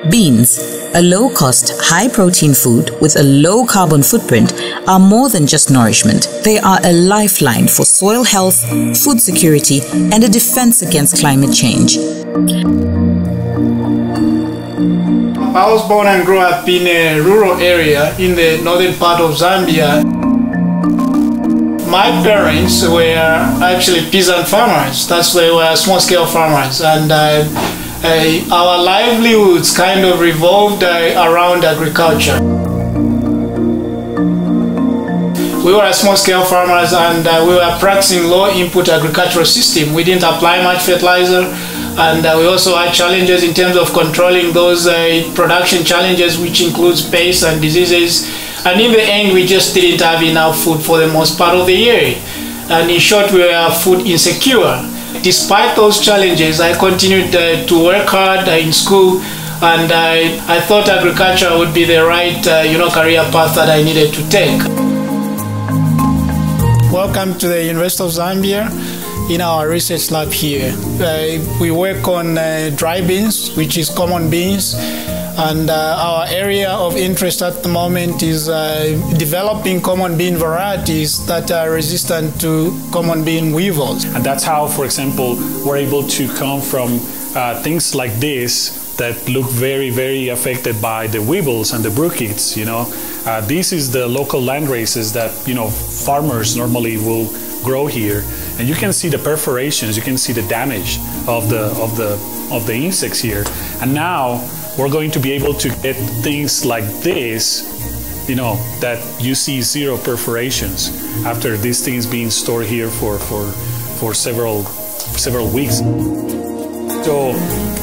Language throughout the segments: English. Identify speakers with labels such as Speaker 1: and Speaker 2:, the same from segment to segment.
Speaker 1: Beans, a low-cost, high-protein food with a low-carbon footprint, are more than just nourishment. They are a lifeline for soil health, food security, and a defense against climate change.
Speaker 2: I was born and grew up in a rural area in the northern part of Zambia. My parents were actually peasant farmers. They were small-scale farmers, and our livelihoods kind of revolved around agriculture. We were small-scale farmers, and we were practicing low-input agricultural system. We didn't apply much fertilizer, and we also had challenges in terms of controlling those production challenges, which includes pests and diseases. And in the end, we just didn't have enough food for the most part of the year. And in short, we were food insecure. Despite those challenges, I continued to work hard in school, and I thought agriculture would be the right career path that I needed to take. Welcome to the University of Zambia in our research lab here. We work on dry beans, which is common beans, and our area of interest at the moment is developing common bean varieties that are resistant to common bean weevils.
Speaker 3: And that's how, for example, we're able to come from things like this that look very, very affected by the weevils and the bruchids. This is the local land races that farmers normally will grow here, and you can see the perforations, you can see the damage of the insects here. And now we're going to be able to get things like this, that you see zero perforations after these things being stored here for several weeks. So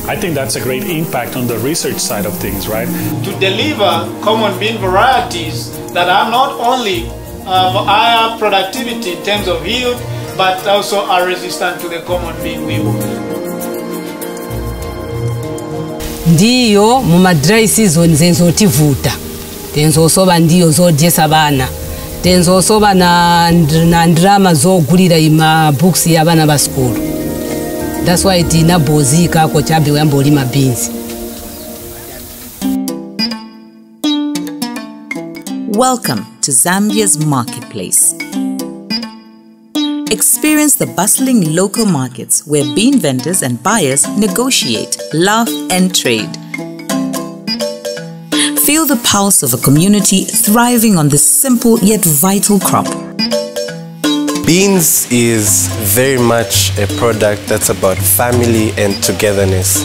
Speaker 3: I think that's a great impact on the research side of things, right?
Speaker 2: To deliver common bean varieties that are not only of higher productivity in terms of yield, but also are resistant to the common bean weevil.
Speaker 4: Ndiyo muma dry season zenzotivuta tenzosoba ndiyo zodyesa bana tenzosoba na ndrama zogulira ima books y'abana ba school. That's why tina bozika ako chabe wambo lima beans.
Speaker 1: Welcome to Zambia's marketplace. Experience the bustling local markets where bean vendors and buyers negotiate, laugh, and trade. Feel the pulse of a community thriving on this simple yet vital crop.
Speaker 5: Beans is very much a product that's about family and togetherness.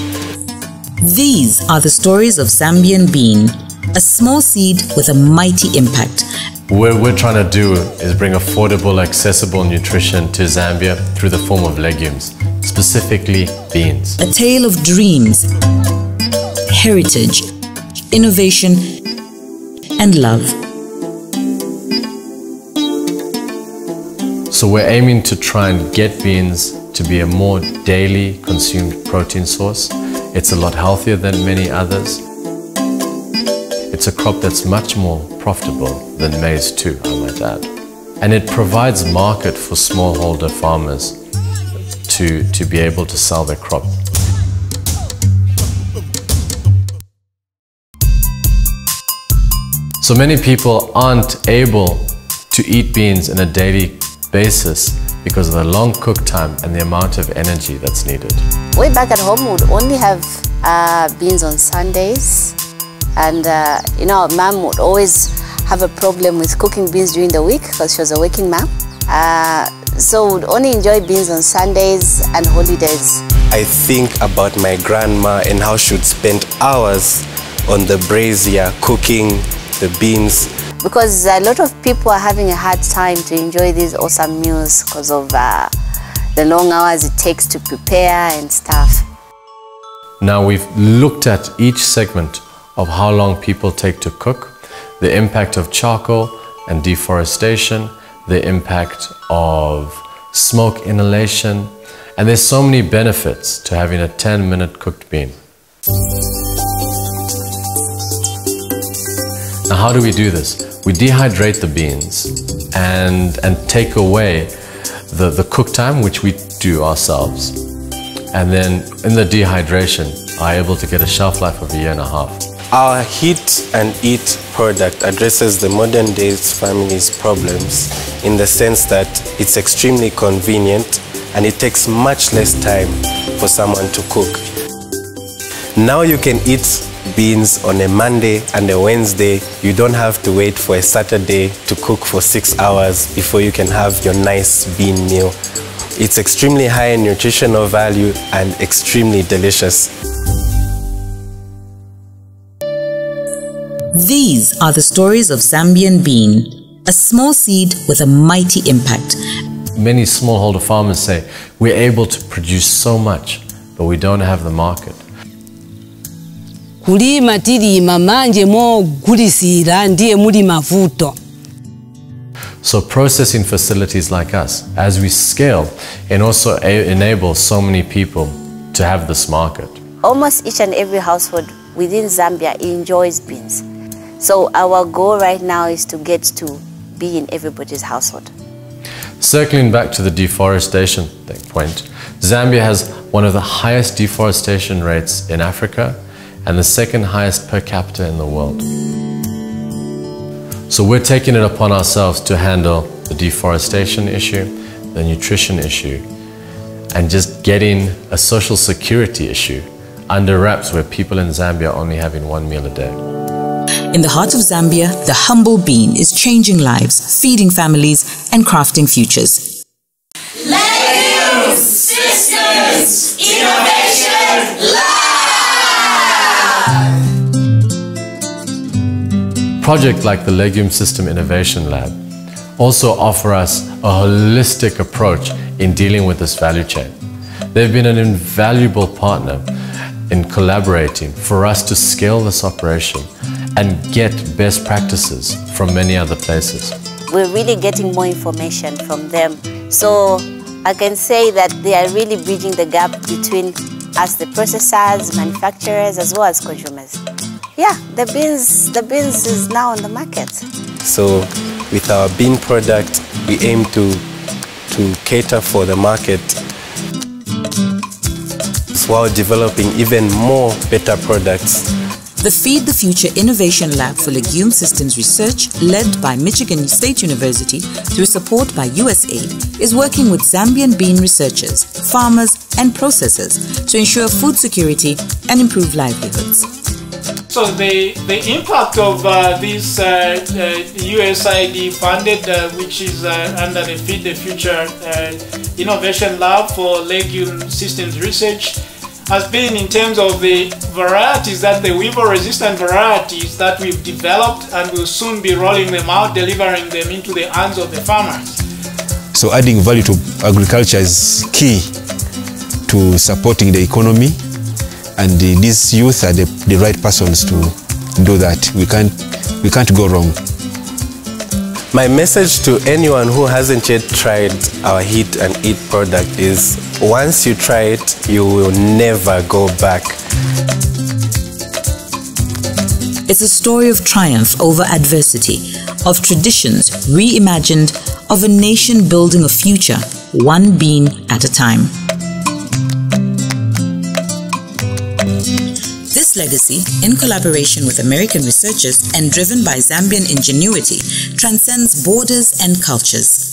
Speaker 1: These are the stories of Zambian bean, a small seed with a mighty impact.
Speaker 6: What we're trying to do is bring affordable, accessible nutrition to Zambia through the form of legumes, specifically beans.
Speaker 1: A tale of dreams, heritage, innovation, and love.
Speaker 6: So we're aiming to try and get beans to be a more daily consumed protein source. It's a lot healthier than many others. It's a crop that's much more profitable than maize too, I might add. And it provides market for smallholder farmers to be able to sell their crop. So many people aren't able to eat beans on a daily basis because of the long cook time and the amount of energy that's needed.
Speaker 7: Way back at home, we would only have beans on Sundays. And our mom would always have a problem with cooking beans during the week because she was a working mom. So we'd only enjoy beans on Sundays and holidays.
Speaker 5: I think about my grandma and how she would spend hours on the brazier cooking the beans.
Speaker 7: Because a lot of people are having a hard time to enjoy these awesome meals because of the long hours it takes to prepare and stuff.
Speaker 6: Now we've looked at each segment of how long people take to cook, the impact of charcoal and deforestation, the impact of smoke inhalation, and there's so many benefits to having a 10-minute cooked bean. Now how do we do this? We dehydrate the beans and take away the cook time, which we do ourselves. and then in the dehydration are able to get a shelf life of 1.5 years.
Speaker 5: Our Heat and Eat product addresses the modern day's family's problems in the sense that it's extremely convenient and it takes much less time for someone to cook. Now you can eat beans on a Monday and a Wednesday. You don't have to wait for a Saturday to cook for 6 hours before you can have your nice bean meal. It's extremely high in nutritional value and extremely delicious.
Speaker 1: These are the stories of Zambian bean, a small seed with a mighty impact.
Speaker 6: Many smallholder farmers say, we're able to produce so much, but we don't have the market.
Speaker 4: Kulima tilima manje mo gulisira ndiye muli mavuto.
Speaker 6: So processing facilities like us, as we scale, and also enable so many people to have this market.
Speaker 7: Almost each and every household within Zambia enjoys beans. So our goal right now is to get to be in everybody's household.
Speaker 6: Circling back to the deforestation point, Zambia has one of the highest deforestation rates in Africa and the second highest per capita in the world. So we're taking it upon ourselves to handle the deforestation issue, the nutrition issue, and just getting a social security issue under wraps where people in Zambia are only having 1 meal a day.
Speaker 1: In the heart of Zambia, the humble bean is changing lives, feeding families, and crafting futures.
Speaker 8: Legume Systems Innovation Lab!
Speaker 6: Projects like the Legume System Innovation Lab also offer us a holistic approach in dealing with this value chain. They've been an invaluable partner in collaborating for us to scale this operation and get best practices from many other places.
Speaker 7: We're really getting more information from them. So I can say that they are really bridging the gap between us, the processors, manufacturers, as well as consumers. Yeah, the beans is now on the market.
Speaker 5: So with our bean product, we aim to cater for the market while developing even more better products.
Speaker 1: The Feed the Future Innovation Lab for Legume Systems Research, led by Michigan State University through support by USAID, is working with Zambian bean researchers, farmers and processors to ensure food security and improve livelihoods.
Speaker 2: So the impact of this USAID funded, which is under the Feed the Future Innovation Lab for Legume Systems Research, has been in terms of the varieties, that the weevil-resistant varieties that we've developed, and will soon be rolling them out, delivering them into the hands of the farmers.
Speaker 9: So adding value to agriculture is key to supporting the economy, and these youth are the right persons to do that. We can't go wrong.
Speaker 5: My message to anyone who hasn't yet tried our Heat and Eat product is, once you try it, you will never go back.
Speaker 1: It's a story of triumph over adversity, of traditions reimagined, of a nation building a future, one bean at a time. This legacy, in collaboration with American researchers and driven by Zambian ingenuity, transcends borders and cultures.